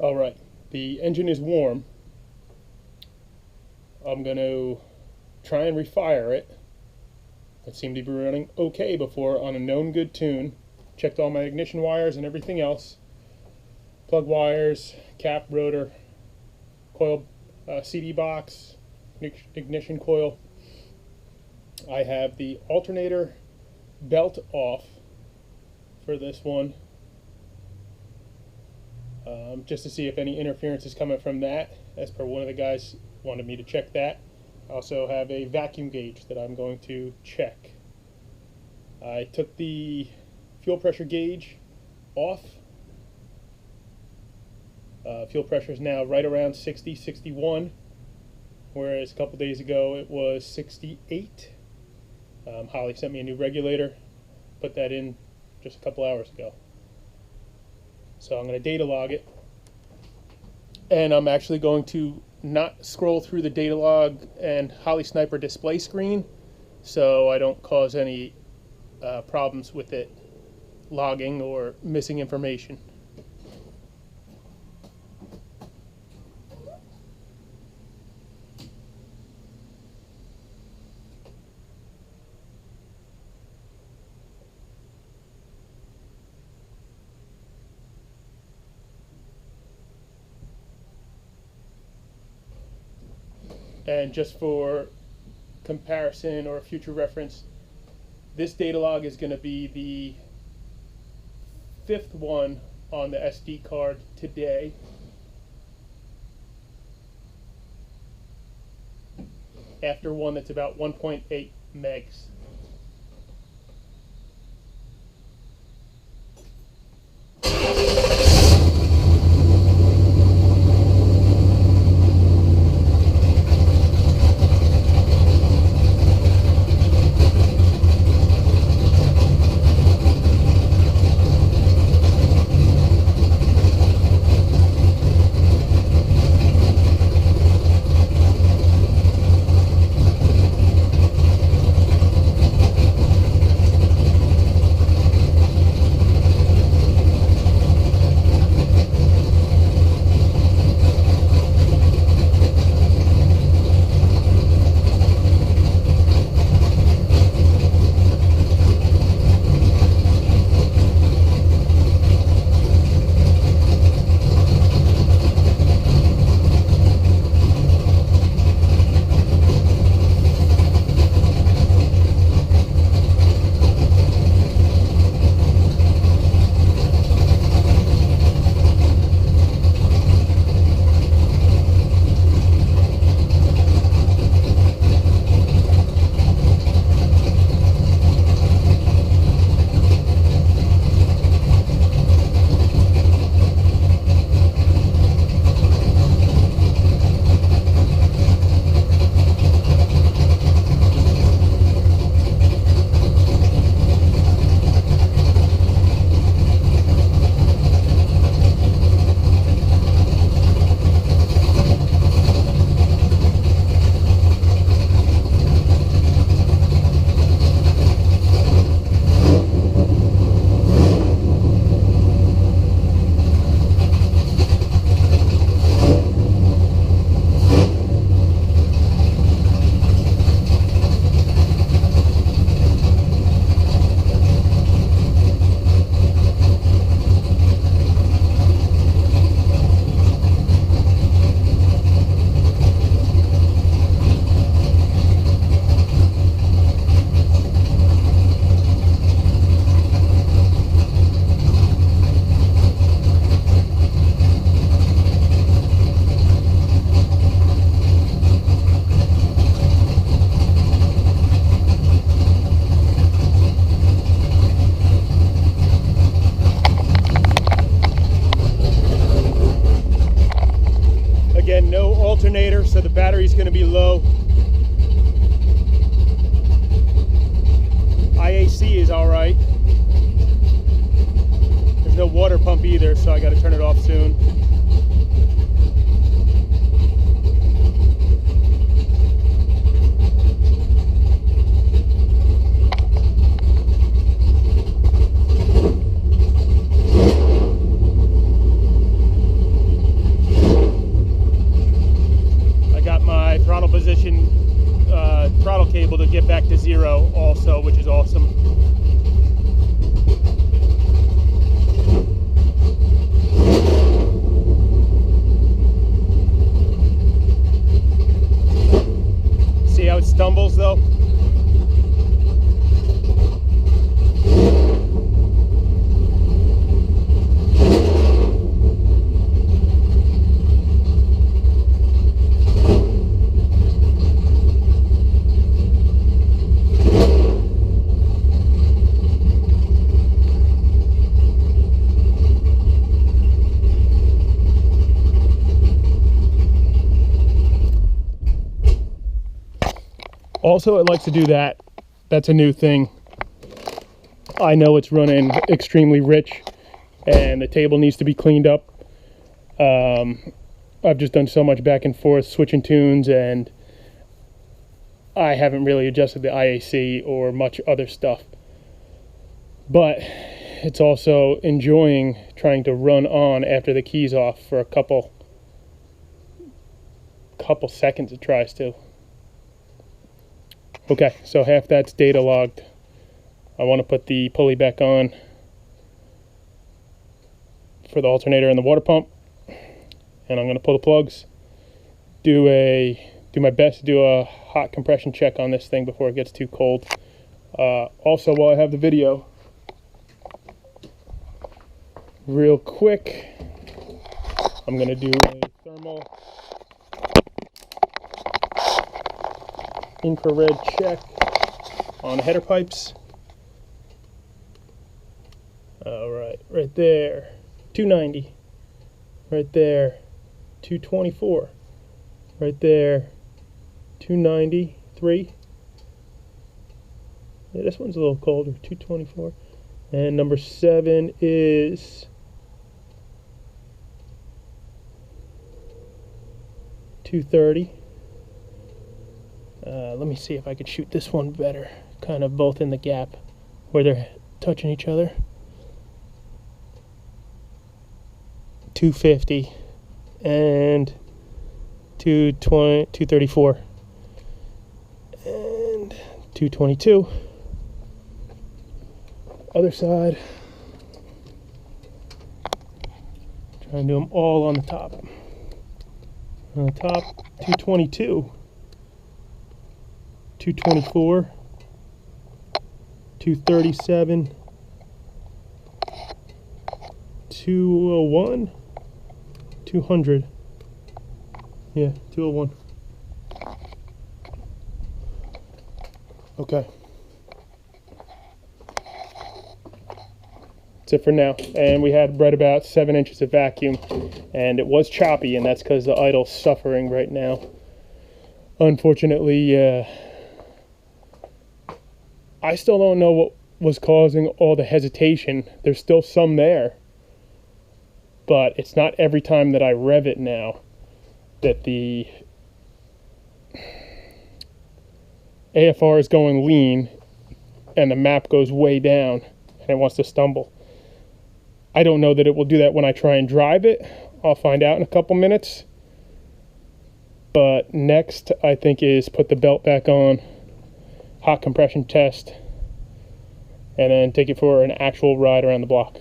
All right, the engine is warm. I'm going to try and refire it. It seemed to be running okay before on a known good tune. Checked all my ignition wires and everything else. Plug wires, cap, rotor, coil, CD box, ignition coil. I have the alternator belt off for this one, just to see if any interference is coming from that, as per one of the guys wanted me to check that. I also have a vacuum gauge that I'm going to check. I took the fuel pressure gauge off. Fuel pressure is now right around 60, 61, whereas a couple days ago it was 68. Holley sent me a new regulator, put that in just a couple hours ago. So I'm going to data log it, and I'm actually going to not scroll through the data log and Holley Sniper display screen, so I don't cause any problems with it logging or missing information. And just for comparison or future reference, this data log is going to be the 5th one on the SD card today. After one that's about 1.8 megs. Again, no alternator, so the battery's going to be low. IAC is all right. There's no water pump either, so I got to turn it off soon. cable to get back to 0 also, which is awesome. See how it stumbles though? Also, it likes to do that. That's a new thing. I know it's running extremely rich and the table needs to be cleaned up. I've just done so much back and forth switching tunes, and I haven't really adjusted the IAC or much other stuff. But it's also enjoying trying to run on after the key's off for a couple seconds it tries to. Okay, so half that's data logged. I want to put the pulley back on for the alternator and the water pump, and I'm going to pull the plugs, do my best to do a hot compression check on this thing before it gets too cold. Also, while I have the video, real quick, I'm going to do a thermal infrared check on the header pipes. Alright, right there, 290. Right there, 224. Right there, 293. Yeah, this one's a little colder, 224. And number 7 is 230. Let me see if I could shoot this one better. Kind of both in the gap where they're touching each other. 250 and 220, 234 and 222. Other side. Try and do them all on the top. On the top, 222. 224, 237, 201, 200. Yeah, 201. Okay. That's it for now. And we had right about 7 inches of vacuum, and it was choppy, and that's because the idle's suffering right now. Unfortunately, I still don't know what was causing all the hesitation. There's still some there, but it's not every time that I rev it now that the AFR is going lean and the map goes way down and it wants to stumble. I don't know that it will do that when I try and drive it. I'll find out in a couple minutes. But next, I think, is put the belt back on, hot compression test, and then take it for an actual ride around the block.